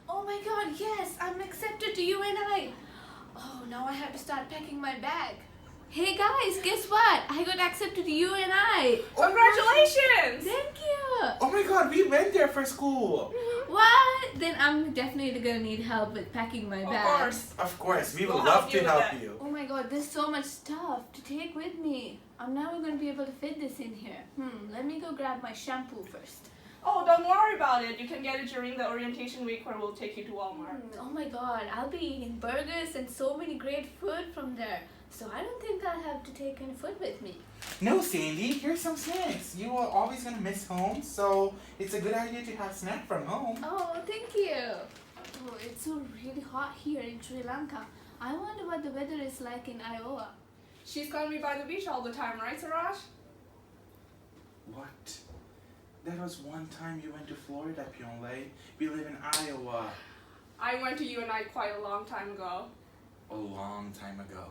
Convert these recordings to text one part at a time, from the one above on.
Oh my god, yes, I'm accepted to UNI. Oh, now I have to start packing my bag. Hey guys, guess what? I got accepted to UNI. Congratulations! Thank you. Oh my god, we went there for school. What? Then I'm definitely gonna need help with packing my bag. Of course, we would We'll love help to you with help that. you. Oh my god, there's so much stuff to take with me. I'm never gonna be able to fit this in here. Let me go grab my shampoo first. Oh, don't worry about it. You can get it during the orientation week where we'll take you to Walmart. Oh my god, I'll be eating burgers and so many great food from there. So I don't think I'll have to take any food with me. No, Sandy, here's some snacks. You are always gonna miss home, so it's a good idea to have snack from home. Oh, thank you. Oh, it's so really hot here in Sri Lanka. I wonder what the weather is like in Iowa. She's gonna be by the beach all the time, right, Suraj? What? That was one time you went to Florida, Pyongyang. We live in Iowa. I went to UNI quite a long time ago. A long time ago.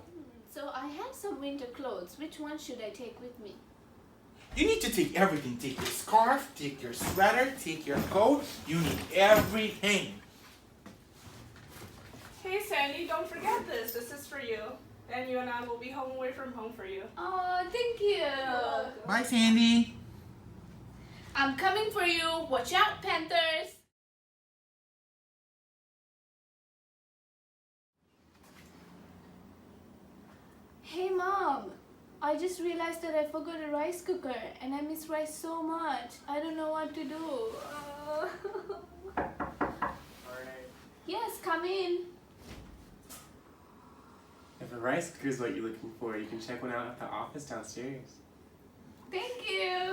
So I have some winter clothes. Which one should I take with me? You need to take everything. Take your scarf, take your sweater, take your coat. You need everything. Hey, Sandy, don't forget this. This is for you. And you and I will be home away from home for you. Oh, thank you. Bye, Sandy. I'm coming for you. Watch out, Panthers. Hey, Mom. I just realized that I forgot a rice cooker and I miss rice so much. I don't know what to do. Alright. Yes, come in. If a rice cooker is what you're looking for, you can check one out at the office downstairs. Thank you.